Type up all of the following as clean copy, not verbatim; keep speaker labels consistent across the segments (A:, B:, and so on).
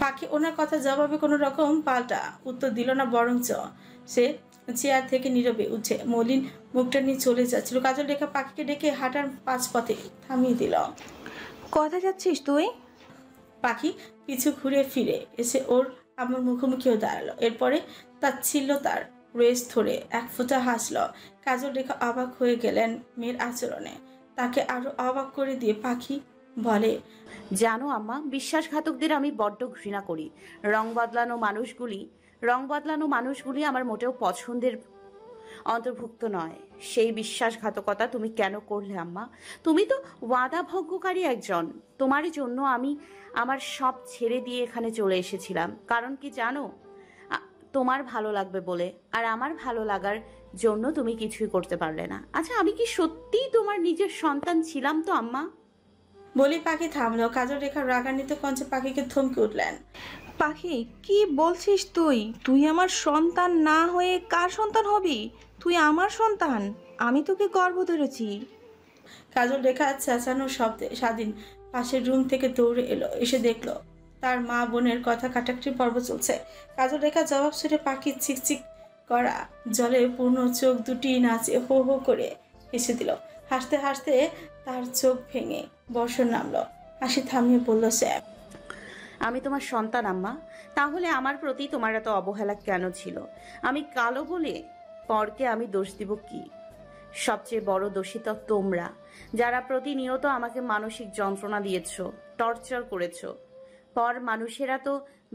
A: পাখি ওনার কথা জবাবে কোনো রকম পাল্টা উত্তর দিল না, বরঞ্চ সে চেয়ার থেকে নীরবে উঠে মলিন মুখটা নিয়ে চলে যাচ্ছিল। কাজল রেখা পাখিকে ডেকে হাঁটার পাঁচপথে থামিয়ে দিল।
B: কোথায় যাচ্ছিস তুই?
A: পাখি পিছু ঘুরে ফিরে এসে ওর আমার মুখোমুখিও দাঁড়ালো। এরপরে তার রেস ধরে এক ফোঁটা হাসল। কাজল রেখা অবাক হয়ে গেলেন মেয়ের আচরণে। তাকে আরো অবাক করে দিয়ে পাখি বলে,
C: জানো আম্মা, বিশ্বাসঘাতকদের আমি বড্ড ঘৃণা করি। রং বদলানো মানুষগুলি আমার মোটেও পছন্দের অন্তর্ভুক্ত নয়। সেই বিশ্বাসঘাতকতা তুমি কেন করলে আম্মা? তুমি তো ওয়াদা ভঙ্গকারী একজন। তোমার জন্য আমি আমার সব ছেড়ে দিয়ে এখানে চলে এসেছিলাম। কারণ কি জানো? তোমার ভালো লাগবে বলে। আর আমার ভালো লাগার জন্য তুমি কিছুই করতে পারলে না। আচ্ছা, আমি কি সত্যিই তোমার নিজের সন্তান ছিলাম তো আম্মা?
A: বলি পাখি থামলো। কাজল রেখার রাগান্বিত কঞ্চে পাখিকে থমকে উঠলেন।
B: পাখি, কি বলছিস তুই? তুই আমার সন্তান না হয়ে কার সন্তান হবি? তুই আমার সন্তান। আমি তোকে গর্ভ ধরেছি।
A: কাজল রেখা চেঁচানোর শব্দে স্বাধীন পাশের রুম থেকে দৌড়ে এলো। এসে দেখলো তার মা বোনের কথা কাটাকাটির পর্ব চলছে। কাজল রেখা জবাব শুনে পাখির চিকচিক করা জলে পূর্ণ চোখ দুটি নাচে হো হো করে হেসে দিল। হাসতে হাসতে তার চোখ ভেঙে বর্ষণ নামলো। হাসি থামিয়ে বলল সে,
C: আমি তোমার সন্তান আম্মা। তাহলে আমার প্রতি তোমার এত অবহেলা কেন ছিল? আমি কালো বলে পরকে আমি দোষ দিব কি? সবচেয়ে বড় দোষী তো তোমরা, যারা প্রতিনিয়ত আমাকে মানসিক যন্ত্রণা দিয়েছ, টর্চার করেছ। পর মানুষেরা তো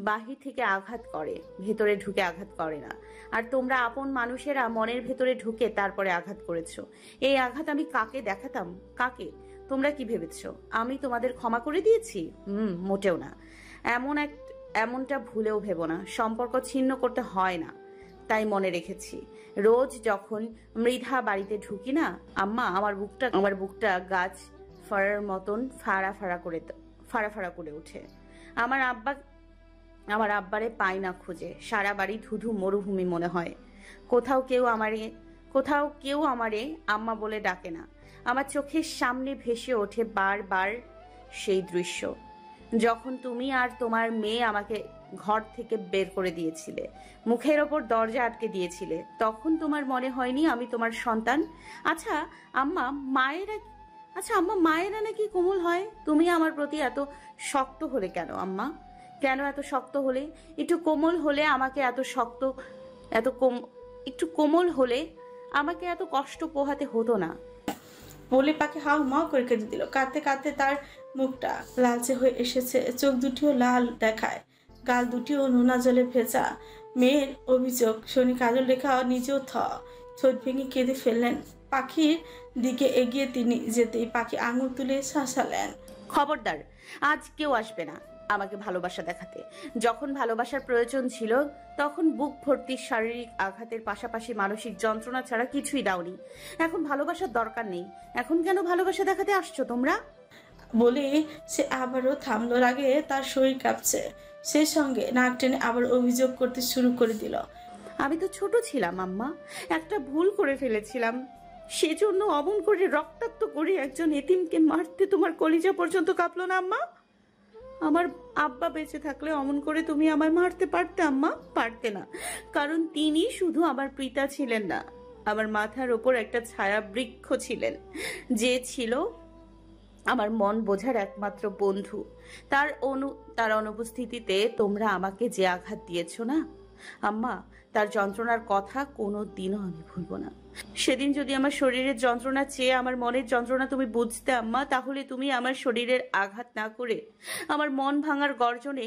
C: বাহির থেকে আঘাত করে, ভেতরে ঢুকে আঘাত করে না। আর তোমরা আপন মানুষেরা মনের ভেতরে ঢুকে তারপরে আঘাত করেছ। এই আঘাত আমি কাকে দেখাতাম? কাকে? তোমরা কি ভেবেছ আমি তোমাদের ক্ষমা করে দিয়েছি? মোটেও না। এমনটা ভুলেও ভেবো না। সম্পর্ক ছিন্ন করতে হয় না, তাই মনে রেখেছি। রোজ যখন মৃধা বাড়িতে ঢুকি না আম্মা, আমার বুকটা গাছ ফাড়ার মতন ফাড়া করে ওঠে। আমার আব্বারে পাই না খুঁজে। সারা বাড়ি ধুধু মরুভূমি মনে হয়। কোথাও কেউ আমারে আম্মা বলে ডাকে না। আমার চোখের সামনে ভেসে ওঠে বারবার সেই দৃশ্য, যখন তুমি আর তোমার মেয়ে আমাকে ঘর থেকে বের করে দিয়েছিলে, মুখের ওপর দরজা আটকে দিয়েছিলে। তখন তোমার মনে হয়নি আমি তোমার সন্তান? আচ্ছা আম্মা, মায়েরা নাকি কোমল হয়। তুমি আমার প্রতি এত শক্ত হলে কেন আম্মা? কেন এত শক্ত হলে? একটু কোমল হলে আমাকে একটু কোমল হলে আমাকে এত কষ্ট পোহাতে হতো না।
A: বলে পাখি হাউ মাউ করে কেটে দিল। কাঁদতে কাঁদতে তার মুখটা লালচে হয়ে এসেছে, চোখ দুটিও লাল দেখায়, গাল দুটিও নোনা জলে ভেজা। মেয়ের অভিযোগ শুনে কাজল রেখা নিজেও ঠোঁট ভেঙে কেঁদে ফেললেন। পাখির দিকে এগিয়ে তিনি যেতেই পাখি আঙুল তুলে শাসালেন,
C: খবরদার, আজ কেউ আসবে না আমাকে ভালোবাসা দেখাতে। যখন ভালোবাসার প্রয়োজন ছিল তখন বুক ভর্তি শারীরিক আঘাতের পাশাপাশি মানসিক যন্ত্রণা ছাড়া কিছুই দাওনি। এখন ভালোবাসার দরকার নেই। এখন কেন ভালোবাসা দেখাতে আসছো তোমরা?
A: বলে সে আবারও থামলো। আগে তার শরীর কাঁপছে। সে সঙ্গে নাক টেনে আবার অভিযোগ করতে শুরু করে দিল,
C: আমি তো ছোট ছিলাম আম্মা, একটা ভুল করে ফেলেছিলাম। সেজন্য অমন করে রক্তাক্ত করে একজন এতিমকে মারতে তোমার কলিজা পর্যন্ত কাঁপলো না আম্মা? আমার আব্বা বেঁচে থাকলে অমন করে তুমি আমার মারতে পারতে আম্মা? পারতে না, কারণ তিনি শুধু আমার পিতা ছিলেন না, আমার মাথার ওপর একটা ছায়া বৃক্ষ ছিলেন, যে ছিল আমার মন বোঝার একমাত্র বন্ধু। তার অনুপস্থিতিতে তোমরা আমাকে যে আঘাত দিয়েছ না আম্মা, তার যন্ত্রণার কথা কোনো দিনও আমি ভুলবো না। সেদিন যদি আমার শরীরের যন্ত্রণা চেয়ে আমার মনের যন্ত্রণা তুমি বুঝতে আম্মা, তাহলে তুমি আমার শরীরের আঘাত না করে আমার মন ভাঙার গর্জনে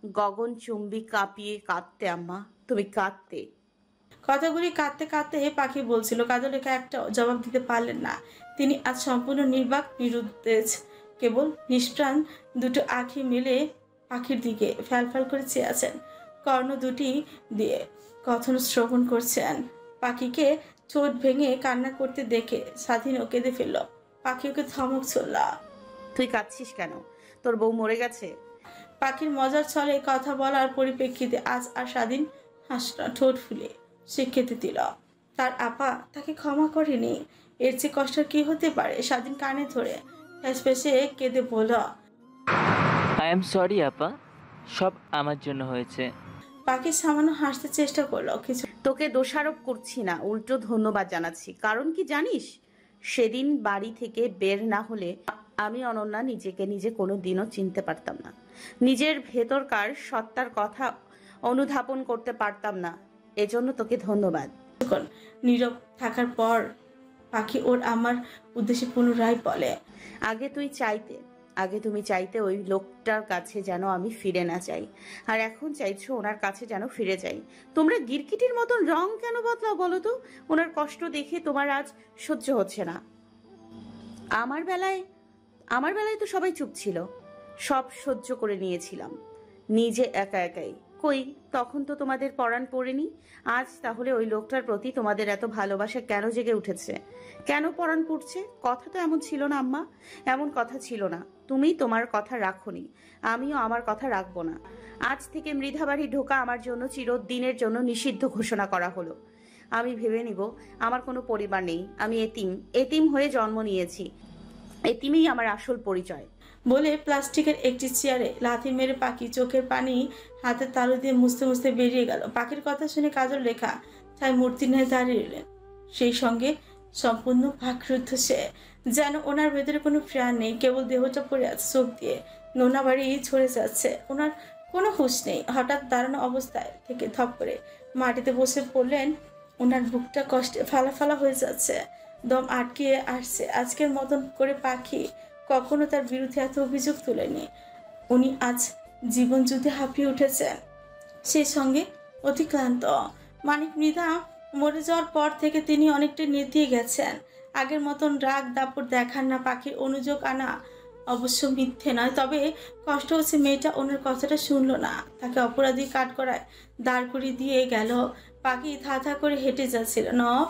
C: গগনচুম্বী কাঁপিয়ে কাঁদতে আম্মা, তুমি কাঁদতে।
A: কথাগুলি কাঁদতে কাঁদতে পাখি বলছিল। কাজল রেখা একটা জবাব দিতে পারলেন না। তিনি আজ সম্পূর্ণ নির্বাক, নিরুদ্দেশ, কেবল নিষ্প্রাণ দুটো আঁখি মেলে পাখির দিকে ফ্যালফ্যাল করে চেয়ে আছেন। কর্ণ দুটি দিয়ে কথন শ্রবণ করছেন। পাখিকে চোট ভেঙে কান্না করতে দেখে স্বাধীনও কেঁদে ফেলল। পাখি ওকে ধমক ছড়ল,
C: তুই কাঁদছিস কেন? তোর বউ মরে গেছে?
A: পাখির মজার ছলে কথা বলার পরিপ্রেক্ষিতে আজ আর স্বাধীন হাসল ঠোঁট ফুলে। সে কেঁদে দিল। তার আপা তাকে ক্ষমা করেনি। এর চেয়ে কষ্ট কি হতে পারে? স্বাধীন কানে ধরে ফেসফেসে কেঁদে বলল,
D: আই এম সরি আপা, সব আমার জন্য হয়েছে।
A: পাখি সামান্য হাসতে চেষ্টা করলো। কিছু
C: তোকে দোষারোপ করছি না, উল্টো ধন্যবাদ জানাচ্ছি। কারণ কি জানিস, সেদিন বাড়ি থেকে বের না হলে আমি অনন্যা নিজেকে নিজে কোনো দিনও চিনতে পারতাম না, নিজের ভেতরকার সত্তার কথা অনুধাবন করতে পারতাম না। এজন্য তোকে ধন্যবাদ।
A: কিছুক্ষণ নীরব থাকার পর পাখি ওর আমার উদ্দেশ্যে পুনরায় বলে,
C: আগে তুমি চাইতে ওই লোকটার কাছে যেন আমি ফিরে না যাই, আর এখন চাইছো ওনার কাছে যেন ফিরে যাই। তোমরা গিরগিটির মতন রং কেন বদলাও বলো তো? ওনার কষ্ট দেখে তোমার আজ সহ্য হচ্ছে না। আমার বেলায় তো সবাই চুপ ছিল, সব সহ্য করে নিয়েছিলাম নিজে একা একাই। কই, তখন তো তোমাদের পরাণ পড়েনি। আজ তাহলে ওই লোকটার প্রতি তোমাদের এত ভালোবাসা কেন জেগে উঠেছে? কেন পরাণ পড়ছে? কথা তো এমন ছিল না আম্মা, এমন কথা ছিল না। তুমি তোমার কথা রাখোনি, আমিও আমার কথা রাখবো না। আজ থেকে মৃধাবাড়ি ঢোকা আমার জন্য চিরদিনের জন্য নিষিদ্ধ ঘোষণা করা হলো। আমি ভেবে নিব আমার কোনো পরিবার নেই, আমি এতিম হয়ে জন্ম নিয়েছি। এতিমই আমার আসল পরিচয়।
A: বলে প্লাস্টিকের একটি চেয়ারে লাথি মেরে পাখি চোখের পানি হাতের তালু দিয়ে মুছতে মুছতে বেরিয়ে গেল। পাখির কথা শুনে কাজল রেখা তাই মূর্তি নিয়ে দাঁড়িয়ে রইলেন। সেই সঙ্গে সম্পূর্ণ ভাগরুদ্ধ সে, যেন ওনার ভেতরে কোনো প্রাণ নেই, কেবল দেহটা পড়ে আছে, চোখ দিয়ে নোনা বাড়ি ছড়ে যাচ্ছে। ওনার কোনো হুঁশ নেই। হঠাৎ দাঁড়ানো অবস্থায় থেকে ধপ করে মাটিতে বসে পড়লেন। ওনার বুকটা কষ্টে ফালা ফালা হয়ে যাচ্ছে, দম আটকে আসছে। আজকের মতন করে পাখি কখনো তার বিরুদ্ধে এত অভিযোগ তোলেনি। উনি আজ জীবন যুদ্ধে হাঁপিয়ে উঠেছেন, সেই সঙ্গে অতিক্লান্ত। মানিক মৃধা মরে যাওয়ার পর থেকে তিনি অনেকটা নেতিয়ে গেছেন। আগের মতন রাগ দাপট দেখান না। পাখির অনুযোগ আনা অবশ্য মিথ্যে নয়, তবে কষ্ট হচ্ছে মেয়েটা ওনার কথাটা শুনলো না, তাকে অপরাধী কাঠগড়ায় দাঁড় করিয়ে দিয়ে গেল। পাখি থা থা করে হেঁটে যাচ্ছিল। নফ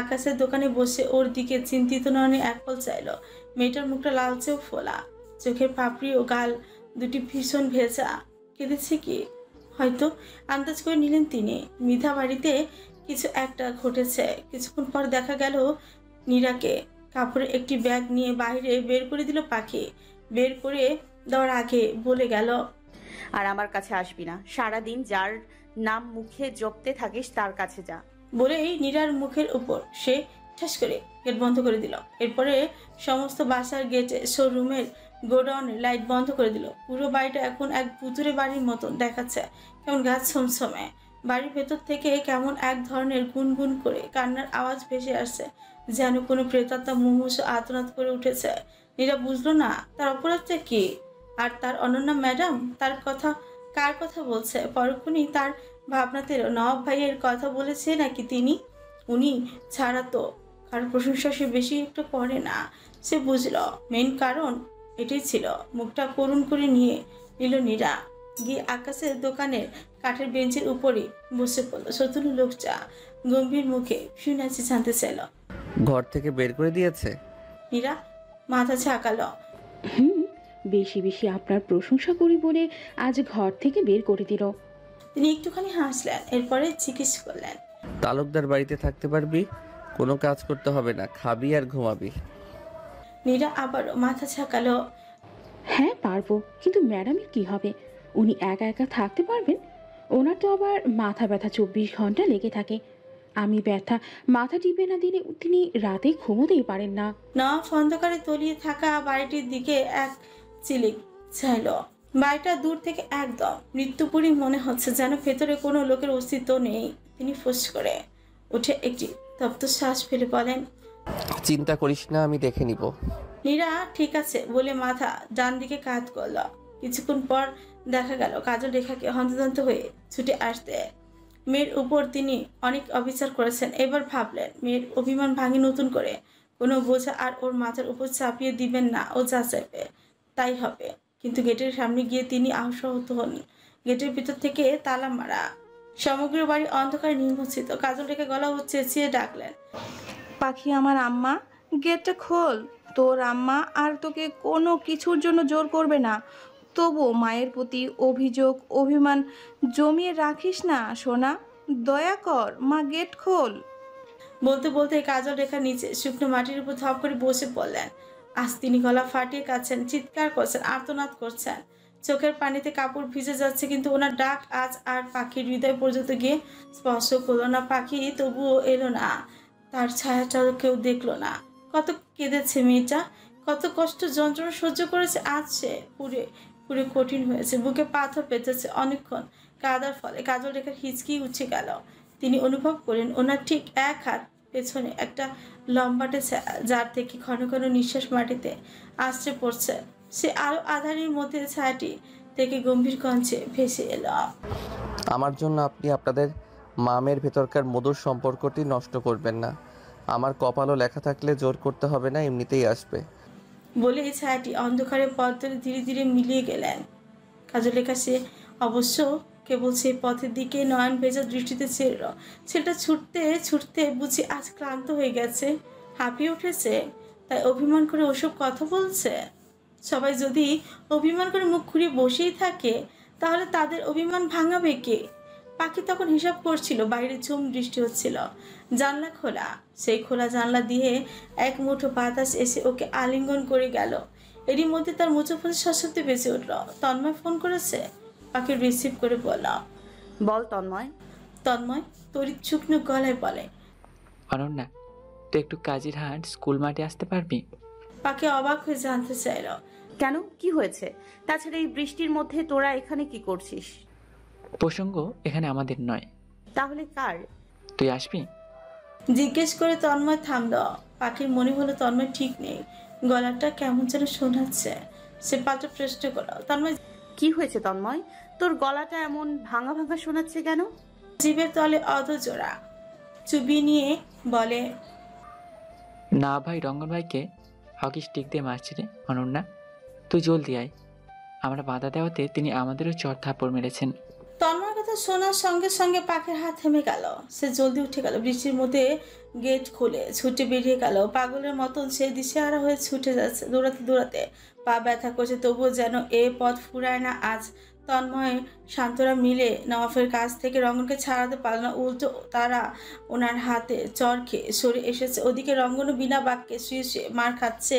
A: আকাশের দোকানে বসে ওর দিকে চিন্তিত নয়নে এক পল চাইল। মেয়েটার মুখটা লালচেও ফোলা, চোখের পাপড়ি ও গাল দুটি ভীষণ ভেজা। কেঁদেছে কি? হয়তো আন্দাজ করে নিলেন তিনি মৃধা বাড়িতে কিছু একটা ঘটেছে। কিছুক্ষণ পর দেখা গেল নীরাকে কাপড়ে একটি ব্যাগ নিয়ে বাইরে বের করে দিল পাখি। বের করে দেওয়ার আগে বলে গেল,
C: আর আমার কাছে আসবি না। সারাদিন যার নাম মুখে জপতে থাকিস তার কাছে যা।
A: বলেই নীরার মুখের উপর সে ঠাস করে গেট বন্ধ করে দিল। এরপরে সমস্ত বাসার গেটে শোরুমের গোডাউনের লাইট বন্ধ করে দিল। পুরো বাড়িটা এখন এক ভুতুরে বাড়ির মতন দেখাচ্ছে, কেমন গাছ ছমছমে। বাড়ির ভেতর থেকে কেমন এক ধরনের গুনগুন করে কান্নার আওয়াজ ভেসে আসছে, যেন কোনো প্রেতাত্মা মুমূর্ষু আর্তনাদ করে উঠেছে। নীরা বুঝলো না তার অপরাধটা কি, আর তার অনন্যা ম্যাডাম তার কথা কার কথা বলছে। পরক্ষণই তার ভাবনাতে নবাব ভাইয়ের কথা বলেছে নাকি তিনি। উনি ছাড়া তো কারোর প্রশংসা সে বেশি একটু করে না। সে বুঝলো মেন কারণ এটাই ছিল। মুখটা করুণ করে নিয়ে নিল নীরা, গিয়ে আকাশের দোকানের কাঠের বেঞ্চের উপরে বসে পড়লো। শত্রু লোকটা গম্ভীর মুখে শুনাছি জানতে চাইল,
E: ঘর থেকে বের করে দিয়েছে?
A: নীরা মাথা ঝাঁকালো।
F: বেশি বেশি আপনার প্রশংসা করি বলে আজ ঘর থেকে বের করে দিল।
A: তিনি একটুখানি হাসলেন, এরপরে জিজ্ঞেস করলেন,
E: তালুকদার বাড়িতে থাকতে পারবি? কোনো কাজ করতে হবে না, খাবি আর ঘুমাবি।
A: নীরা আবারও মাথা ঝাঁকালো।
F: হ্যাঁ পারবো, কিন্তু ম্যাডামের কি হবে? উনি একা একা থাকতে পারবেন? ওনার তো আবার মাথা ব্যথা 24 ঘন্টা লেগে থাকে। আমি ব্যথা মাথা টিপে না দিলে তিনি রাতে ঘুমোতেই পারেন না।
A: নফ অন্ধকারে তলিয়ে থাকা বাড়িটির দিকে এক চিলিক চাইল। বাড়িটা দূর থেকে একদম মৃত্যুপুরী মনে হচ্ছে, যেন ভেতরে কোনো লোকের অস্তিত্ব নেই। তিনি ফুস করে উঠে একটি তপ্ত শ্বাস ফেলে বলেন,
E: চিন্তা করিস না, আমি দেখে নিব।
A: নীরা ঠিক আছে বলে মাথা ডান দিকে কাত করল। কিছুক্ষণ পর দেখা গেল কাজল রেখাকে হন্তদন্ত হয়ে ছুটে আসতে। মেয়ের উপর তিনি অনেক অবিচার করেছেন, এবার ভাবলেন মেয়ের অভিমান ভাঙি নতুন করে কোনো বোঝা আর ওর মাথার উপর চাপিয়ে দিবেন না। ও যা চাইবে তাই হবে। কিন্তু গেটের সামনে গিয়ে তিনি আহত হন। গেটের ভিতর থেকে তালা মারা, সমগ্র বাড়ি অন্ধকারে নিমজ্জিত। কাজল রেখা গলা চেঁচিয়ে ডাকলেন,
B: পাখি আমার আম্মা, গেটটা খোল। তোর আম্মা আর তোকে কোনো কিছুর জন্য জোর করবে না। তবু মায়ের প্রতি অভিমান জমিয়ে রাখিস না সোনা, দয়া কর মা, গেট খোল।
A: বলতে বলতে কাজল রেখা নিচে শুকনো মাটির উপর ধপ করে বসে পড়লেন। আজ তিনি গলা ফাটিয়ে কাঁদছেন, চিৎকার করছেন, আর্তনাদ করছেন। চোখের পানিতে কাপড় ভিজে যাচ্ছে, কিন্তু ওনার ডাক আজ আর পাখির হৃদয় পর্যন্ত গিয়ে স্পর্শ করলো না। পাখি তবুও এলো না, তার ছায়াটাও কেউ দেখলো না। কত কেঁদেছে মেয়েটা, কত কষ্ট যন্ত্রণা সহ্য করেছে। আজ সে পুরে পুরে কঠিন হয়েছে, বুকে পাথর পেতেছে। অনেকক্ষণ কাদার ফলে কাজল রেখার হিচকি উঠে গেল। তিনি অনুভব করেন ওনার ঠিক এক হাত পেছনে একটা লম্বাটে ছায়া, যার থেকে ঘন ঘন নিঃশ্বাস মাটিতে আশ্রে পড়ছে। সে আরো আধারের মধ্যে ছায়াটি থেকে গম্ভীর কণ্ঠে ভেসে এলো,
E: আমার জন্য আপনি আপনাদের মামের ভেতরকার মধুর সম্পর্কটি নষ্ট করবেন না। আমার কপালও লেখা থাকলে জোর করতে হবে না, এমনিতেই আসবে।
A: বলে এই ছায়াটি অন্ধকারে পথ ধরে ধীরে ধীরে মিলিয়ে গেলেন। কাজলেখা সে অবশ্য কেবল সেই পথের দিকে নয়ন ভেজা দৃষ্টিতে ছিল। ছেলেটা ছুটতে ছুটতে বুঝি আজ ক্লান্ত হয়ে গেছে, হাঁপিয়ে উঠেছে, তাই অভিমান করে ওসব কথা বলছে। সবাই যদি অভিমান করে মুখ ঘুরিয়ে বসেই থাকে, তাহলে তাদের অভিমান ভাঙাবে কে? পাখি তখন হিসাব করছিল, বাইরে ঝুম বৃষ্টি হচ্ছিল, জানলা খোলা। সেই খোলা জানলা দিয়ে এক মুঠো বাতাস এসে ওকে আলিঙ্গন করে গেল। এরই মধ্যে তার মুঠোফোনে সশব্দে বেঁচে উঠল। তন্ময় ফোন করেছে। পাখি রিসিভ করে বললাম,
C: বল তন্ময়।
A: তন্ময় তড়িৎ শুকনো গলায় বলে,
D: অনন্যা, তুই একটু কাজের হাট স্কুল মাঠে আসতে পারবি?
A: পাখি অবাক হয়ে জানতে চাইল,
C: কেন, কি হয়েছে? তাছাড়া এই বৃষ্টির মধ্যে তোরা এখানে কি করছিস?
D: প্রসঙ্গ এখানে আমাদের নয়।
C: তাহলে কার?
D: তুই আসবি?
A: জিজ্ঞেস করে তন্ময় থামল। পাখির মনে হলো তন্ময় ঠিক নেই, গলাটা কেমন যেন শোনাচ্ছে। সে পাল্টা প্রশ্ন করল, তন্ময়
C: কি হয়েছে তন্ময়? তোর গলাটা এমন ভাঙা ভাঙা শোনাচ্ছে কেন?
A: জীবের তলে অধজোড়া চুবি নিয়ে বলে,
D: না ভাই, রঙ্গন ভাইকে হকি স্টিক দিয়ে মারছে রে। অনন্যা, তুই জলদি আয়। আমরা বাধা দেওয়াতে তিনি আমাদেরও চড় থাপ্পড় মেরেছেন।
A: তন্ময়ের কথা শোনার সঙ্গে সঙ্গে পাখির হাত থেমে গেল। সে জলদি উঠে গেল, বৃষ্টির মধ্যে গেট খুলে ছুটে বেরিয়ে গেল। পাগলের মতন সে দিশেহারা হয়ে ছুটে যাচ্ছে, দৌড়াতে দৌড়াতে পা ব্যথা করছে, তবুও যেন এ পথ ফুরায় না আজ। তন্ময় শান্তরা মিলে নওয়াফের কাছ থেকে রঙ্গনকে ছাড়াতে পারল না, উল্টো তারা ওনার হাতে চর খেয়ে সরে এসেছে। ওদিকে রঙ্গনও বিনা বাক্যে শুয়ে শুয়ে মার খাচ্ছে,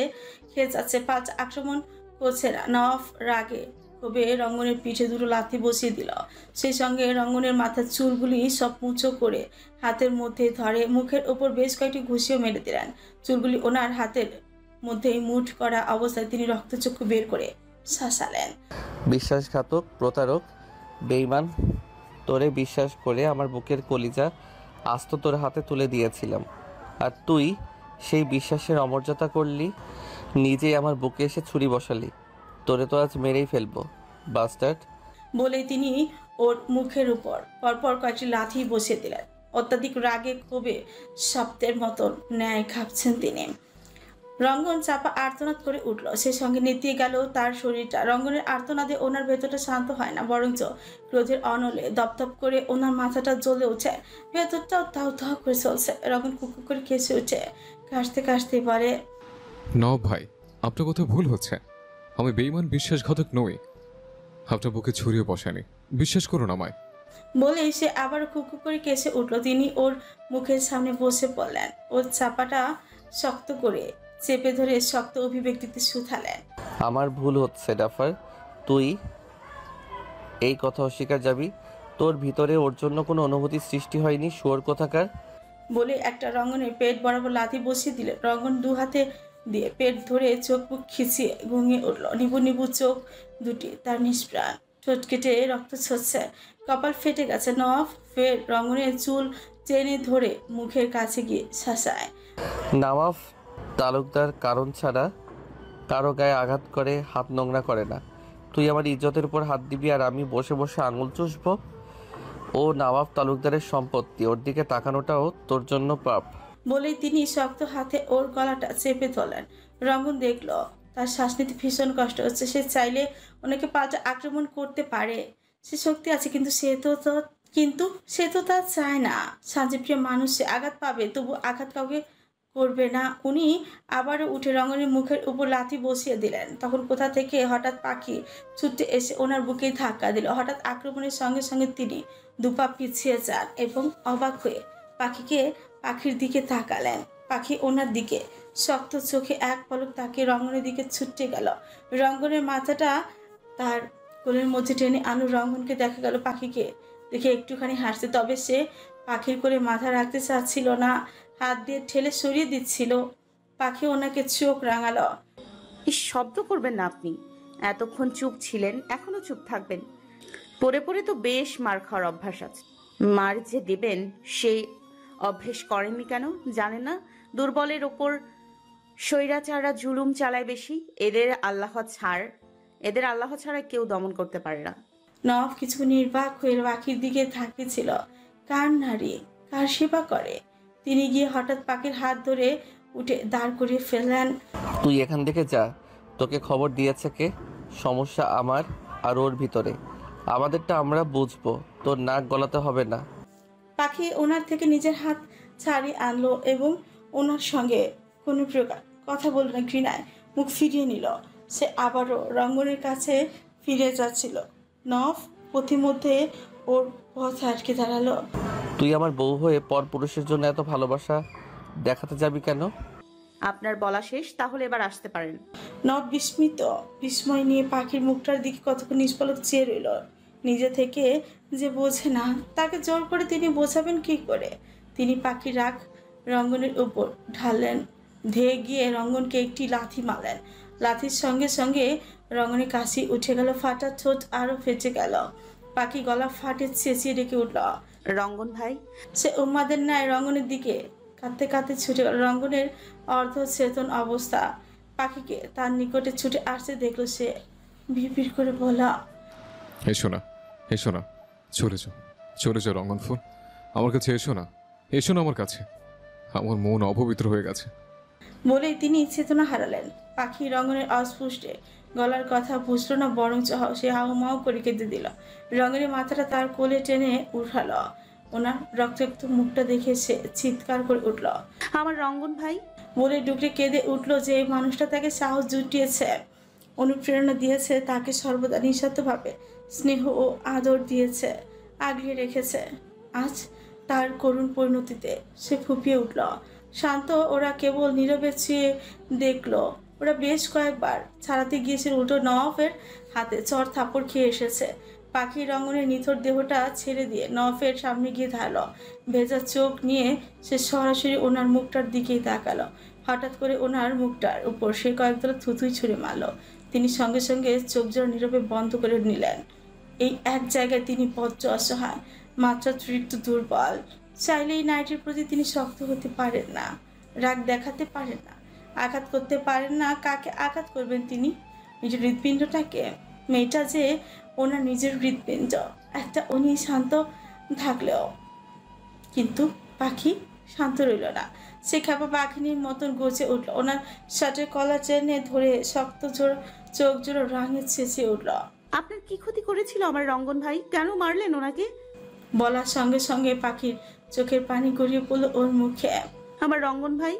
A: খেয়ে যাচ্ছে, পাল্টা আক্রমণ করছে না। নওয়াফ রাগে কবে রঙ্গনের পিঠে দুটো লাথি বসিয়ে দিল, সেই সঙ্গে রঙ্গনের মাথার চুলগুলি সব মুচো করে হাতের মধ্যে ধরে, মুখের ওপর বেশ কয়েকটি ঘুষিও মেরে দিলেন। চুলগুলি ওনার হাতের মধ্যেই মুঠ করা অবস্থায় তিনি রক্তচক্ষু বের করে শাসালেন,
E: বিশ্বাসঘাতক, প্রতারক, বেঈমান, তোরে বিশ্বাস করে আমার বুকের কলিজা আস্ত তোর হাতে তুলে দিয়েছিলাম, আর তুই সেই বিশ্বাসের অমর্যাদা করলি, নিজেই আমার বুকে এসে ছুরি বসালি। তোরে তো আজ মেরেই ফেলবো, বাস্টার্ড।
A: বলেই তিনি ওর মুখের উপর পরপর কয়েকটি লাথি বসিয়ে দিলেন। অত্যাধিক রাগে ক্ষোভে শব্দের মতন ন্যায় কাঁপছেন তিনি। রঙ্গন চাপা আর্তনাদ করে উঠল, সে সঙ্গে নেতিয়ে গেল তার শরীরটা। রঙ্গনের আর্তনাদে ওনার ভেতরটা শান্ত হয় না, বরঞ্চ ক্রোধের অনলে দপদপ করে ওনার মাথাটা জ্বলে উঠে, ভেতরটাও তাও তাও করে চলছে। রঙ্গন কুকু করে কেসে উঠে কাশতে কাশতে বলে,
G: নওয়াব ভাই, আপনার কোথাও ভুল হচ্ছে। আমি বেঈমান বিশ্বাসঘাতক নই। আপনার বুকে ছড়িয়ে বসানি, বিশ্বাস করুন আমায়।
A: বলে সে আবার খুকু করে কেসে উঠল। তিনি ওর মুখের সামনে বসে পড়লেন, ওর চাপাটা শক্ত করে চেপে ধরে শক্ত অভিব্যক্তিতে শুধালেন,
E: আমার ভুল হচ্ছে ডাফার, তুই এই কথা অস্বীকার যাবি? তোর ভিতরে ওর জন্য কোনো অনুভূতি সৃষ্টি হয়নি, শুয়োর কোথাকার।
A: বলে একটা রঙ্গনের পেট বরাবর লাথি বসিয়ে দিলে। রঙ্গন দু হাতে দিয়ে পেট ধরে চোখ মুখ খিচিয়ে ঘুমিয়ে উঠল। নিবু নিবু চোখ দুটি তার নিষ্প্রাণ, ঠোঁট কেটে রক্ত ছড়ছে, কপাল ফেটে গেছে। নওয়াফ ফের রঙ্গনের চুল টেনে ধরে মুখের কাছে গিয়ে শাসায়,
E: নওয়াফ তালুকদার কারণ ছাড়া কারো গায়ে আঘাত করে, হাত নোংরা করে না। তুই আমার ইজ্জতের উপর হাত দিবি আর আমি বসে বসে আঙুল চুষবো? ও নওয়াব তালুকদারের সম্পত্তি, ওর দিকে তাকানোটাও তোর জন্য পাপ।
A: বলেই তিনি শক্ত হাতে ওর গলাটা চেপে ধরলেন। রঙ্গন দেখল তার শ্বাস নিতে ভীষণ কষ্ট হচ্ছে। সে চাইলে ওনাকে পাল্টা আক্রমণ করতে পারে, সে শক্তি আছে, কিন্তু সে তো তা চায় না। শান্তিপ্রিয় মানুষ, সে আঘাত পাবে তবু আঘাত কাউকে করবে না। উনি আবারও উঠে রঙ্গনের মুখের উপর লাথি বসিয়ে দিলেন। তখন কোথা থেকে হঠাৎ পাখি ছুটে এসে ওনার বুকেই ধাক্কা দিল। হঠাৎ আক্রমণের সঙ্গে সঙ্গে তিনি দুপা পিছিয়ে যান এবং অবাক হয়ে পাখির দিকে তাকালেন। পাখি ওনার দিকে শক্ত চোখে এক পলক তাকিয়ে রঙ্গনের দিকে ছুটে গেল। রঙ্গনের মাথাটা তার কোলের মধ্যে টেনে আনু রঙ্গনকে দেখা গেল পাখিকে দেখে একটুখানি হাসছে, তবে সে পাখির কোলে মাথা রাখতে চাচ্ছিল না, হাত দিয়ে ঠেলে সরিয়ে দিচ্ছিল। পাখি ওনাকে চোখ রাঙালো।
C: শব্দ করবেন না আপনি, এতক্ষণ চুপ ছিলেন, এখনো চুপ থাকবেন? পরে পরে তো বেশ মার খাওয়ার অভ্যাস আছে। মার যে দেবেন সেই অভ্যেস করেননি কেন? জানেন না দুর্বলের ওপর স্বৈরাচাররা জুলুম চালায় বেশি? এদের আল্লাহ ছাড়া কেউ দমন করতে পারে না।
A: নফ কিছু নির্বাক হয়ে পাখির দিকে থাকিয়েছিল। কার নারী, কার সেবা করে? তিনি গিয়ে হঠাৎ পাখির হাত ধরে উঠে দাঁড় করিয়ে ফেললেন।
E: তুই এখান থেকে যা। তোকে খবর দিয়েছে কে? সমস্যা আমার আর ওর ভিতরে। আমাদেরটা আমরা বুঝবো, তোর নাক গলাতে হবে না।
A: পাখি ওনার থেকে নিজের হাত ছাড়িয়ে আনলো এবং ওনার সঙ্গে কোনো প্রকার কথা বলল না, ঘৃণায় মুখ ফিরিয়ে নিল। সে আবারও রঙ্গনের কাছে ফিরে যাচ্ছিল। নফ পথিমধ্যে ওর পথ আটকে দাঁড়ালো।
E: তুই আমার বউ হয়ে পর পুরুষের জন্য এত ভালোবাসা দেখাতে যাবি কেন?
C: আপনার বলা শেষ, তাহলে এবার আসতে পারেন।
A: নফ বিস্ময় নিয়ে পাখির মুখটার দিকে কতক্ষণ নিষ্পলক চেয়ে রইল। নিজে থেকে যে বোঝে না, তাকে জোর করে তিনি বোঝাবেন কি করে? তিনি পাখির রাগ রঙ্গনের উপর ঢাললেন, ধেয়ে গিয়ে রঙ্গনকে একটি লাথি মারলেন। লাথির সঙ্গে সঙ্গে রঙ্গনের কাশি উঠে গেল, ফাটা ঠোঁট আরো ফেটে গেল। পাখি গলা ফাটে চেঁচিয়ে ডেকে উঠল,
C: রঙ্গন ভাই!
A: সে উন্মাদের ন্যায় রঙ্গনের দিকে কাঁদতে কাঁদতে ছুটে গেল। রঙ্গনের অর্ধচেতন অবস্থা, পাখিকে তার নিকটে ছুটে আসতে দেখলো। সে ভিড় করে বলা,
G: এসো না, চলে যাও রঙ্গন ফুল, আমার কাছে এসো না আমার কাছে, আমার মন অপবিত্র হয়ে গেছে।
A: বলেই তিনি চেতনা হারালেন। পাখি রঙ্গনের অস্পষ্টে গলার কথা বুঝলো না, বরং সে হাউমাউ করে কেঁদে দিল। রঙ্গনের মাথাটা তার কোলে টেনে উঠালো। ওনার রক্তাক্ত মুখটা দেখে সে চিৎকার করে উঠল,
C: আমার রঙ্গন ভাই!
A: বলে ডুকরে কেঁদে উঠল যে এই মানুষটা তাকে সাহস জুটিয়েছে, অনুপ্রেরণা দিয়েছে, তাকে সর্বদা নিঃস্বার্থভাবে স্নেহ ও আদর দিয়েছে, আগলে রেখেছে। আজ তার করুণ পরিণতিতে সে ফুপিয়ে উঠল। শান্ত ওরা কেবল নীরবে চেয়ে দেখলো। ওরা বেশ কয়েকবার ছাড়াতে গিয়েছিল, উল্টো নওয়াফের হাতে চড় থাপড় খেয়ে এসেছে। পাখি রঙ্গনের নিথর দেহটা ছেড়ে দিয়ে নওয়াফের সামনে গিয়ে দাঁড়ালো। ভেজা চোখ নিয়ে সে সরাসরি ওনার মুখটার দিকেই তাকালো। হঠাৎ করে ওনার মুখটার উপর সে কয়েকদলা থুতুই ছুঁড়ে মারল। তিনি সঙ্গে সঙ্গে চোখ জোড়া নীরবে বন্ধ করে নিলেন। এই এক জায়গায় তিনি বজ্র অসহায়, মাত্রাতিরিক্ত দুর্বল। চাইলেই নারীটির প্রতি তিনি শক্ত হতে পারেন না, রাগ দেখাতে পারেন না, আঘাত করতে পারেন না। কাকে আঘাত করবেন তিনি? নিজের হৃৎপিণ্ডটাকে। মেয়েটা যে ওনার নিজের হৃৎপিণ্ড, একটা উনি শান্ত থাকলেও। কিন্তু পাখি শান্ত রইল না। সে খেপা পাখিনীর মতন গজে উঠল। ওনার শার্টের কলার টেনে ধরে শক্ত চোখ জোড়ো রাঙে চেঁচিয়ে উঠল,
C: আপনার কি ক্ষতি করেছিল আমার রঙ্গন ভাই? কেন মারলেন ওনাকে?
A: বলার সঙ্গে সঙ্গে পাখির চোখের পানি গড়িয়ে পড়ল ওর মুখে।
C: আমার রঙ্গন ভাই!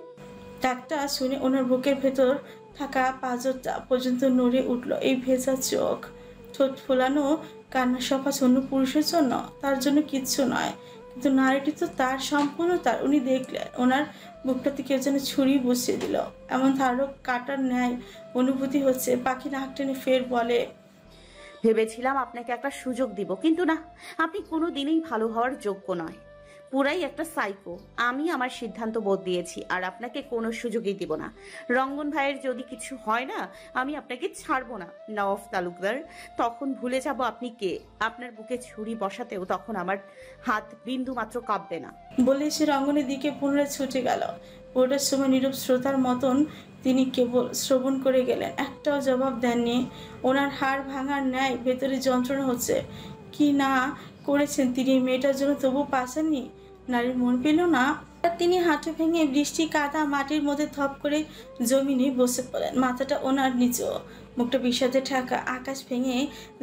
A: ডাকটা শুনে ওনার বুকের ভেতর থাকা পাঁজরটা পর্যন্ত নড়ে উঠল। এই ভেজা চোখ, ঠোঁট ফোলানো কান্না সফা অন্য পুরুষের জন্য, তার জন্য কিচ্ছু নয়। কিন্তু নারীটি তো তার, সম্পূর্ণ তার। উনি দেখলেন ওনার বুকটাতে কেউ যেন ছুরি বসিয়ে দিল। এমন ধারক কাটার ন্যায় অনুভূতি হচ্ছে। পাখি নাক টেনে ফের বলে,
C: ভেবেছিলাম আপনাকে একটা সুযোগ দিব, কিন্তু না, আপনি কোনো দিনই ভালো হওয়ার যোগ্য নয়। পুরাই একটা সাইকো। আমি আমার সিদ্ধান্ত বদলিয়েছি আর আপনাকে কোনো সুযোগই দিব না। রঙ্গন ভাইয়ের যদি কিছু হয় না, আমি আপনাকে ছাড়বো না নওয়াফ তালুকদার। তখন ভুলে যাব আপনি কে। আপনার বুকে ছুরি বসাতেও তখন আমার হাত বিন্দু মাত্র কাঁপবে না।
A: বলে সে রঙ্গনের দিকে পুনরায় ছুটে গেল। পুরোটার সময় নীরব শ্রোতার মতন তিনি কেবল শ্রবণ করে গেলেন, একটাও জবাব দেননি। ওনার হাড় ভাঙার ন্যায় ভেতরে যন্ত্রণা হচ্ছে। কি না করেছেন তিনি মেয়েটার জন্য, তবু পাশাননি। নারীর মন পেল না। তিনি হাঁটু ভেঙে বৃষ্টি কাদা মাটির মধ্যে থপ করে জমিনে বসে পড়লেন। মাথাটা ওনার নিচু, মুখটা বিষাদে ঢাকা। আকাশ ভেঙে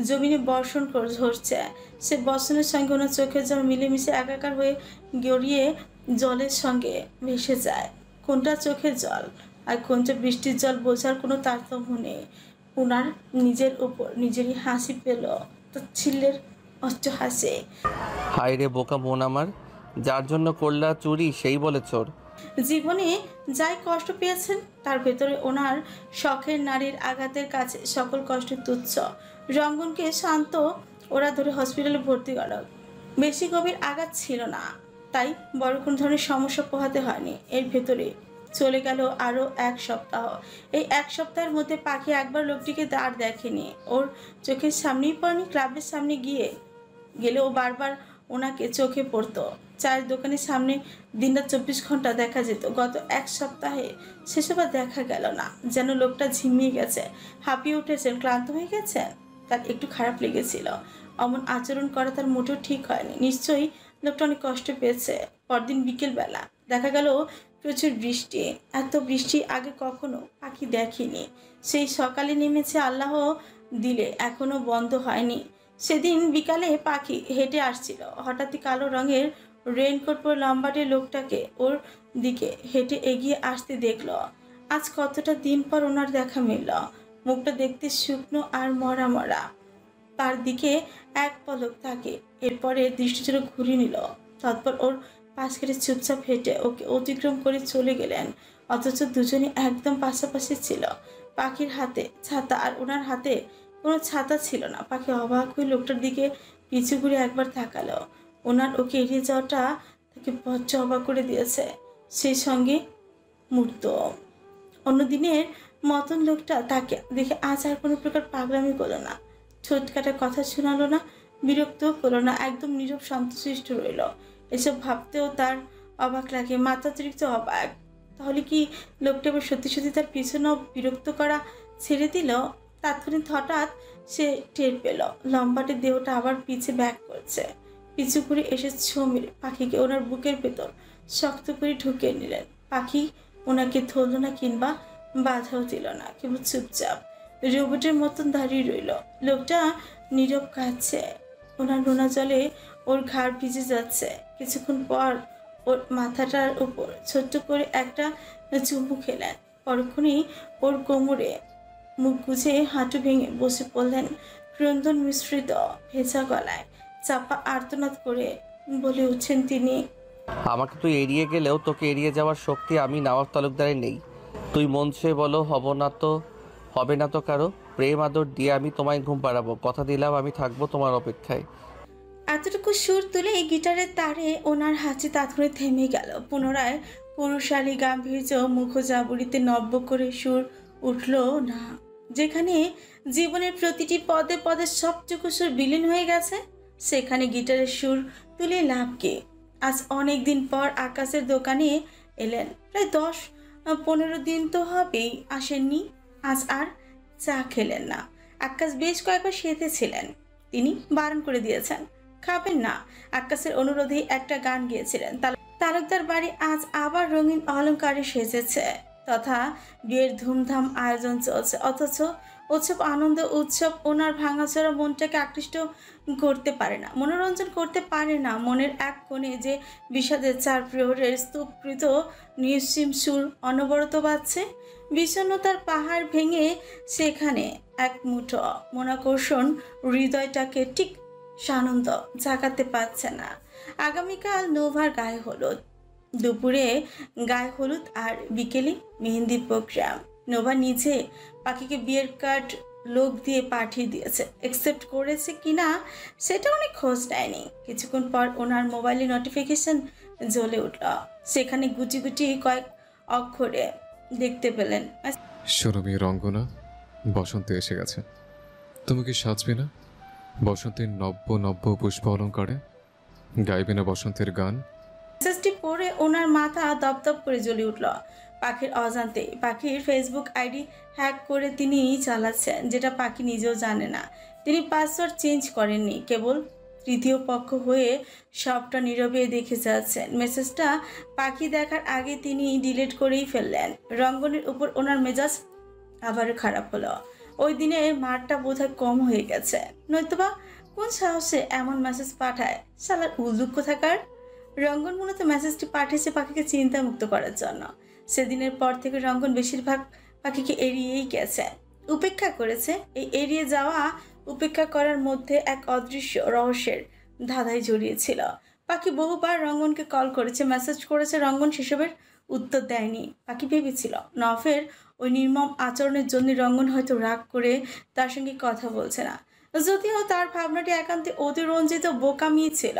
A: জমিনে বর্ষণ করে ঝরছে। সে বর্ষণের সঙ্গে ওনার চোখের জল মিলেমিশে একাকার হয়ে গড়িয়ে জলের সঙ্গে ভেসে যায়। কোনটা চোখের জল আর কোনটা বৃষ্টির জল বোঝার কোনো তারতম্য নেই। ওনার নিজের উপর নিজেরই হাসি পেল, তাচ্ছিল্যের অস্ত্র হাসে।
E: হায় রে বোকা মন আমার, যার জন্য করলা চুরি সেই বলে চোর।
A: জীবনে যাই কষ্ট পেয়েছেন তার ভেতরে ওনার শখের নারীর আঘাতের কাছে সকল কষ্ট তুচ্ছ। রঙ্গনকে শান্ত ওরা ধরে হসপিটালে ভর্তি করল। বেশি গভীর আঘাত ছিল না, তাই বড় কোনো ধরনের সমস্যা পোহাতে হয়নি। এর ভেতরে চলে গেল আরও 1 সপ্তাহ। এই 1 সপ্তাহের মধ্যে পাখি একবার লোকটিকে দাঁড় দেখেনি, ওর চোখের সামনেই পড়েনি। ক্লাবের সামনে গেলেও বারবার ওনাকে চোখে পড়তো। চায়ের দোকানের সামনে দিনরাত 24 ঘন্টা দেখা যেত। গত 1 সপ্তাহে সেসব আর দেখা গেল না। যেন লোকটা ঝিমিয়ে গেছে, হাঁপিয়ে উঠেছেন, ক্লান্ত হয়ে গেছেন। তার একটু খারাপ লেগেছিল। অমন আচরণ করা তার মোটেও ঠিক হয়নি। নিশ্চয়ই লোকটা অনেক কষ্ট পেয়েছে। পরদিন বিকেলবেলা দেখা গেল প্রচুর বৃষ্টি। এত বৃষ্টি আগে কখনো পাখি দেখেনি। সেই সকালে নেমেছে, আল্লাহ দিলে এখনো বন্ধ হয়নি। সেদিন বিকালে পাখি হেঁটে আসছিল, হঠাৎই কালো রঙের রেইনকোট পরে লম্বাটে লোকটাকে ওর দিকে হেঁটে এগিয়ে আসতে দেখলো। আজ কতটা দিন পর ওনার দেখা মিলল। মুখটা দেখতে শুকনো আর মরা মরা। তার দিকে এক পলক তাকে, এরপরে দৃষ্টিচোখ ঘুরিয়ে নিল। তারপর ওর পাশ কেটে চুপচাপ হেঁটে ওকে অতিক্রম করে চলে গেলেন। অথচ দুজনে একদম পাশাপাশি ছিল। পাখির হাতে ছাতা আর ওনার হাতে কোনো ছাতা ছিল না। পাখি অবাক হয়ে লোকটার দিকে পিছু ঘুরে একবার তাকালো। ওনার ওকে এড়িয়ে যাওয়াটা তাকে বজ্র অবাক করে দিয়েছে, সেই সঙ্গে মূর্ত। অন্যদিনের মতন লোকটা তাকে দেখে আজ আর কোনো প্রকার পাগলামি করলো না, ঠোঁট কাটার কথা শোনালো না, বিরক্তও করলো না, একদম নীরব শান্তশিষ্ট রইল। এসব ভাবতেও তার অবাক লাগে, মাত্রাতিরিক্ত অবাক। তাহলে কি লোকটা এবার সত্যি সত্যি তার পিছনে বিরক্ত করা ছেড়ে দিল? তাৎক্ষণিক হঠাৎ সে টের পেল লম্বাটে দেহটা আবার পিছে ব্যাক করছে। পিছু করে এসে ছো মেরে পাখিকে ওনার বুকের ভেতর শক্ত করে ঢুকিয়ে নিলেন। পাখি ওনাকে ধরল না কিংবা বাধাও দিল না, কেবল চুপচাপ রোবটের মতন দাঁড়িয়ে রইল। লোকটা নীরব কাঁদছে, ওনার নোনা জলে ওর ঘাড় ভিজে যাচ্ছে। কিছুক্ষণ পর ওর মাথাটার উপর ছোট্ট করে একটা চুমু খেলেন। পরক্ষণেই ওর কোমরে মুখ গুজে হাঁটু ভেঙে বসে পড়লেন। ক্রন্দন মিশ্রিত ভেজা গলায় চাপা আর্তনাদ করে বলে উঠছেন তিনি,
E: আমাকে তুই এড়িয়ে গেলেও তোকে এড়িয়ে যাওয়ার শক্তি আমি নবাব তালুকদারের নেই। তুই মন ছুঁয়ে বলো, হবে না তো কারো প্রেম আদর দিয়ে আমি তোমায় ঘুম পাড়াবো। কথা দিলাম আমি থাকবো তোমার অপেক্ষায়।
A: এতটুকু সুর তুলে এই গিটারের তারে ওনার হাঁচি তাৎক্ষণিক থেমে গেল। পুনরায় পুরুষালী গাম্ভীর্য মুখজাবুরিতে নব্য করে সুর উঠল না। যেখানে জীবনের প্রতিটি পদে পদে সবটুকু সুর বিলীন হয়ে গেছে, সেখানে গিটারের সুর তুলে লাভ কি? আজ অনেক দিন পর আকাশের দোকানে এলেন। প্রায় 10-15 দিন তো হবেই আসেননি। আজ আর চা খেলেন না। আকাশ বেশ কয়েকবার সেধেছিলেন, তিনি বারণ করে দিয়েছেন খাবেন না। আকাশের অনুরোধে একটা গান গিয়েছিলেন। তালুকদার বাড়ি আজ আবার রঙিন অলংকারে সেজেছে, তথা বিয়ের ধুমধাম আয়োজন চলছে। অথচ উৎসব আনন্দ উৎসব ওনার ভাঙাচোরা মনটাকে আকৃষ্ট করতে পারে না, মনোরঞ্জন করতে পারে না। মনের এক কোণে যে বিষাদের 4 প্রহরের স্তূপকৃত নিঃসীম সুর অনবরত বাজছে। বিষণ্ণতার পাহাড় ভেঙে সেখানে এক মুঠো মনাকর্ষণ হৃদয়টাকে ঠিক সানন্দ জাগাতে পারছে না। আগামীকাল নোভার গায়ে হলুদ, দুপুরে গায়ে হলুদ আর বিকেলে মেহেন্দি প্রোগ্রাম। নোভা নিজে পাখিকে বিয়ের কার্ড লোক দিয়ে পাঠিয়ে দিয়েছে। অ্যাকসেপ্ট করেছে কিনা সেটা অনেক খোঁজ নেয়নি। কিছুক্ষণ পর ওনার মোবাইলে নোটিফিকেশন জ্বলে উঠল। সেখানে গুটি গুটি কয়েক অক্ষরে দেখতে পেলেন,
G: শোনো মেয়ে রঙ্গনা, বসন্ত এসে গেছে। তুমি কি সাজবে না বসন্তের নব্য নব্য পুষ্প অলঙ্কারে? গাইবে না বসন্তের গান?
A: মেসেজটি পড়ে ওনার মাথা দপদপ করে জ্বলে উঠল। পাখির অজান্তে পাখির ফেসবুক আইডি হ্যাক করে তিনি চালাচ্ছেন, যেটা পাখি নিজেও জানে না। তিনি পাসওয়ার্ড চেঞ্জ করেননি, কেবল তৃতীয় পক্ষ হয়ে সবটা নীরবে দেখে যাচ্ছেন। মেসেজটা পাখি দেখার আগে তিনি ডিলিট করেই ফেললেন। রঙ্গনের উপর ওনার মেজাজ আবারও খারাপ হলো। ওই দিনে মারটা বোধহয় কম হয়ে গেছে, নয়তোবা কোন সাহসে এমন মেসেজ পাঠায় শালার উল্লুক থাকার। রঙ্গন মূলত মেসেজটি পাঠিয়েছে পাখিকে চিন্তামুক্ত করার জন্য। সেদিনের পর থেকে রঙ্গন বেশিরভাগ পাখিকে এড়িয়েই গেছে, উপেক্ষা করেছে। এই এড়িয়ে যাওয়া উপেক্ষা করার মধ্যে এক অদৃশ্য রহস্যের ধাঁধায় জড়িয়েছিল। পাখি বহুবার রঙ্গনকে কল করেছে, মেসেজ করেছে, রঙ্গন সেসবের উত্তর দেয়নি। পাখি ভেবেছিল নফের ওই নির্মম আচরণের জন্য রঙ্গন হয়তো রাগ করে তার সঙ্গে কথা বলছে না। যদিও তার ভাবনাটি একান্তে অতিরঞ্জিত বোকামি ছিল,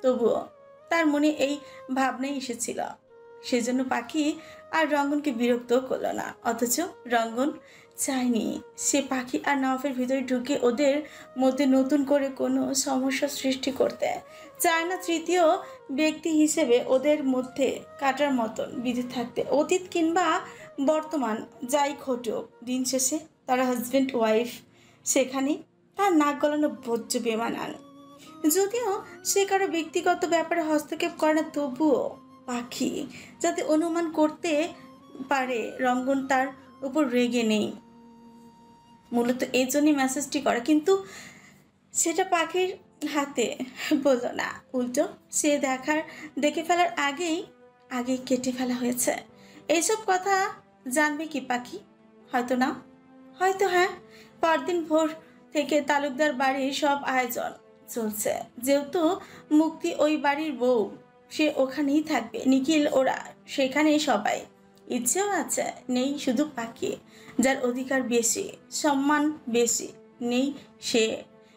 A: তবুও তার মনে এই ভাবনাই এসেছিল। সেজন্য পাখি আর রঙ্গনকে বিরক্ত করল না। অথচ রঙ্গন চায়নি সে পাখি আর নওয়াফের ভিতরে ঢুকে ওদের মধ্যে নতুন করে কোনো সমস্যা সৃষ্টি করতে চায় না। তৃতীয় ব্যক্তি হিসেবে ওদের মধ্যে কাটার মতন বিধে থাকতে। অতীত কিংবা বর্তমান যাই ঘটুক, দিন শেষে তারা হাজব্যান্ড ওয়াইফ। সেখানে তার নাক গলানো ভোজ্য বেমানান। যদিও সে কারো ব্যক্তিগত ব্যাপারে হস্তক্ষেপ করে না, তবুও পাখি যাতে অনুমান করতে পারে রঙ্গন তার উপর রেগে নেই, মূলত এই জন্যই মেসেজটি করা। কিন্তু সেটা পাখির হাতে বলল না, উল্টো সে দেখে ফেলার আগেই কেটে ফেলা হয়েছে। এইসব কথা জানবে কি পাখি? হয়তো না, হয়তো হ্যাঁ। পরদিন ভোর থেকে তালুকদার বাড়ির সব আয়োজন চলছে। যেহেতু মুক্তি ওই বাড়ির বউ, সে ওখানেই থাকবে। নিখিল ওরা সেখানেই সবাই। ইচ্ছেও আছে, নেই শুধু পাখি, যার অধিকার বেশি, সম্মান বেশি নেই সে।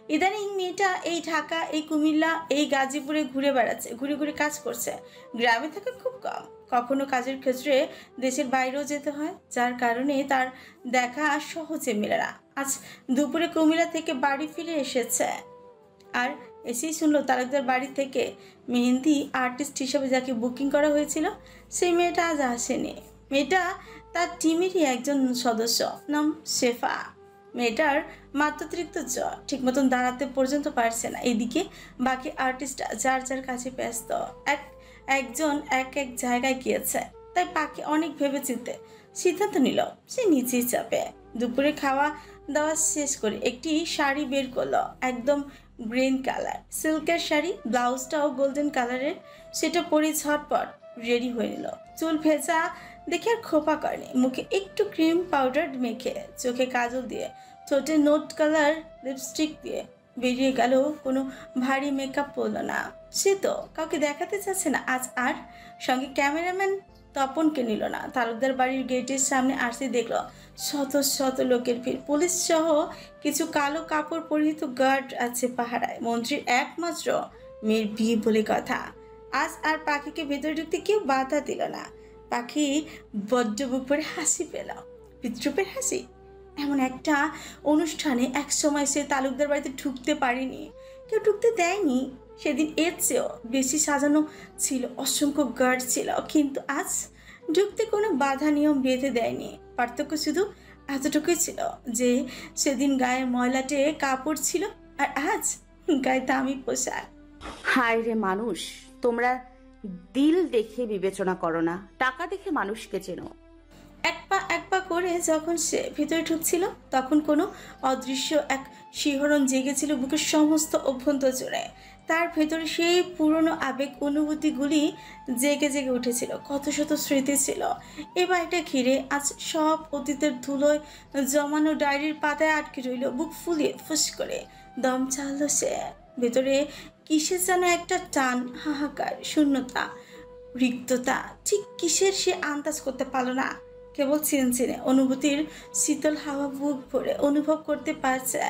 A: ইদানিং মেয়েটা এই ঢাকা, এই কুমিল্লা, এই গাজীপুরে ঘুরে বেড়াচ্ছে, ঘুরে ঘুরে কাজ করছে। গ্রামে থাকে খুব কম, কখনো কাজের ক্ষেত্রে দেশের বাইরেও যেতে হয়, যার কারণে তার দেখা সহজে মেলে না। আজ দুপুরে কুমিল্লা থেকে বাড়ি ফিরে এসেছে, আর এসেই শুনলো তালুকদার বাড়ি থেকে মেহেন্দি আর্টিস্ট হিসেবে যাকে বুকিং করা হয়েছিল সেই মেয়েটা আজ আসেনি। মেয়েটা তার টিমেরই একজন সদস্য, নাম শেফা। মেয়েটার মাত্রাতিরিক্ত জ্বর, ঠিক মতন দাঁড়াতে পর্যন্ত পারছে না। এদিকে বাকি আর্টিস্টরা যার যার কাছে ব্যস্ত, একজন এক জায়গায় গিয়েছে। তাই পাখি অনেক ভেবে চিন্তে সিদ্ধান্ত নিল সে নিচেই চাপে। দুপুরে খাওয়া দাওয়া শেষ করে একটি শাড়ি বের করলো, একদম গ্রিন কালার সিল্কের শাড়ি, ব্লাউজটাও গোল্ডেন কালারের। সেটা পরে ঝটপট রেডি হয়ে নিল। চুল ভেজা দেখে আর খোপা করেনি, মুখে একটু ক্রিম পাউডার মেখে, চোখে কাজল দিয়ে, ঠোঁটে নোট কালার লিপস্টিক দিয়ে বেরিয়ে গেল। কোনো ভারী মেকআপ পরলো না। সে তো কাউকে দেখাতে চাচ্ছে না আজ, আর সঙ্গে ক্যামেরাম্যান তপনকে নিল না। তালুকদার বাড়ির গেটের সামনে আসতে দেখলো শত শত লোকের ভিড়, পুলিশ সহ কিছু কালো কাপড় পরিহিত গার্ড আছে পাহারায়। মন্ত্রীর একমাত্র মেয়ের বিয়ে বলে কথা। আজ আর পাখিকে ভেতরে ঢুকতে কেউ বাধা দিল না। পাখি বড্ড বুক ভরে হাসি পেল, বিদ্রুপের হাসি। এমন একটা অনুষ্ঠানে এক সময় সে তালুকদার বাড়িতে ঢুকতে পারেনি, কেউ ঢুকতে দেয়নি। সেদিন এর চেয়েও বেশি সাজানো ছিল, অসংখ্য গার্ড ছিল, কিন্তু আজ ঢুকতে কোনো বাধা নিয়ম বেঁধে দেয়নি। পার্থক্য শুধু এতটুকুই ছিল যে সেদিন গায়ে ময়লাটে কাপড় ছিল, আর আজ গায়ে দামি পোশাক।
C: হায় রে মানুষ, তোমরা দিল দেখে বিবেচনা করো না, টাকা দেখে মানুষকে চেনো।
A: এক পা করে যখন সে ভিতরে ঢুকছিল, তখন কোনো অদৃশ্য এক শিহরণ জেগেছিল বুকের সমস্ত অভ্যন্তর জুড়ে। তার ভেতরে সেই পুরনো আবেগ অনুভূতিগুলি জেগে জেগে উঠেছিল। কত শত স্মৃতি ছিল এ বাড়িটা ঘিরে। আজ সব অতীতের ধুলোয় জমানো ডায়েরির পাতায় আটকে রইল। বুক ফুলিয়ে ফুস করে দম চালল সে। ভেতরে কিসের যেন একটা টান, হাহাকার, শূন্যতা, রিক্ততা। ঠিক কিসের সে আন্দাজ করতে পারল না। কেবল চিনচিনে অনুভূতির শীতল হাওয়া বুক ভরে অনুভব করতে পারছে।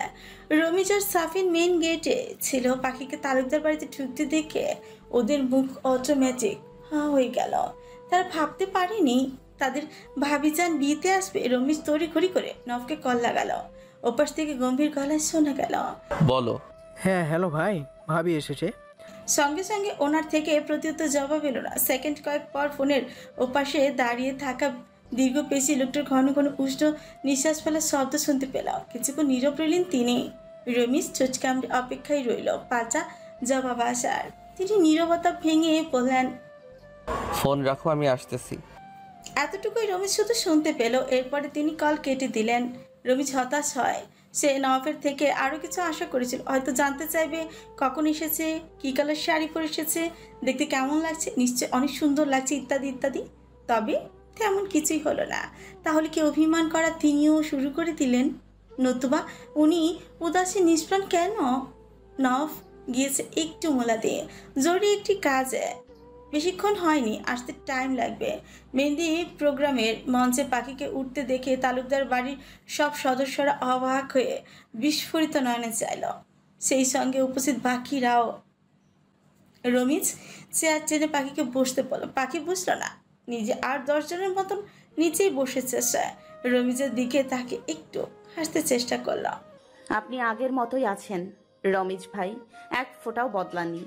A: রমিজ আর সাফিন মেইন গেটে ছিল। পাখিকে তালুকদার বাড়িতে ঢুকতে দেখে ওদের মুখ অটোমেটিক হয়ে গেল। তারা ভাবতে পারেনি তাদের ভাবিজান বিয়েতে আসবে। রমিজ তড়িঘড়ি করে নফকে কল লাগালো। ওপাশ থেকে গম্ভীর গলায় শোনা গেল,
E: বলো।
H: হ্যাঁ হ্যালো ভাই, ভাবি এসেছে।
A: সঙ্গে সঙ্গে ওনার থেকে প্রত্যুত্তর জবাব এলো না। সেকেন্ড কয়েক পর ফোনের ওপাশে দাঁড়িয়ে থাকা দীর্ঘ পেশি লোকটার ঘন ঘন উষ্ণ নিঃশ্বাস ফেলার শব্দ শুনতে পেল। কিছুক্ষণ নীরব রইলেন তিনি। রমিজ চোখ কামড়ে অপেক্ষায় রইল পাল্টা জবাব আসার। তিনি নীরবতা ভেঙে বললেন,
E: ফোন রাখো, আমি আসতেছি।
A: এতটুকুই রমিজ শুধু শুনতে পেল। এরপরে তিনি কল কেটে দিলেন। রমিজ হতাশ হয়। সে নওয়াফের থেকে আরও কিছু আশা করেছিল। হয়তো জানতে চাইবে কখন এসেছে, কী কালার শাড়ি পরে এসেছে, দেখতে কেমন লাগছে, নিশ্চয় অনেক সুন্দর লাগছে, ইত্যাদি ইত্যাদি। তবে তেমন কিছুই হলো না। তাহলে কি অভিমান করা তিনিও শুরু করে দিলেন? নতুবা উনি উদাসী নিষ্প্রাণ কেন? নওয়াফ গিয়েছে একটু মোলা দিয়ে, জরুরি একটি কাজে। বেশিক্ষণ হয়নি, আসতে টাইম লাগবে। মেহেন্দি প্রোগ্রামের মঞ্চে পাখিকে উঠতে দেখে তালুকদার বাড়ির সব সদস্যরা অবাক হয়ে বিস্ফোরিত নয়নে চাইল, সেই সঙ্গে উপস্থিত বাকিরাও। রমিজ চেয়ার টেনে পাখিকে বসতে বলল, পাখি বসল না, নিজে আর 10 জনের মতন নিচেই বসেছে সে। রমিজের দিকে তাকে একটু হাসতে চেষ্টা করল।
C: আপনি আগের মতোই আছেন রমিজ ভাই, এক ফোঁটাও বদলাননি।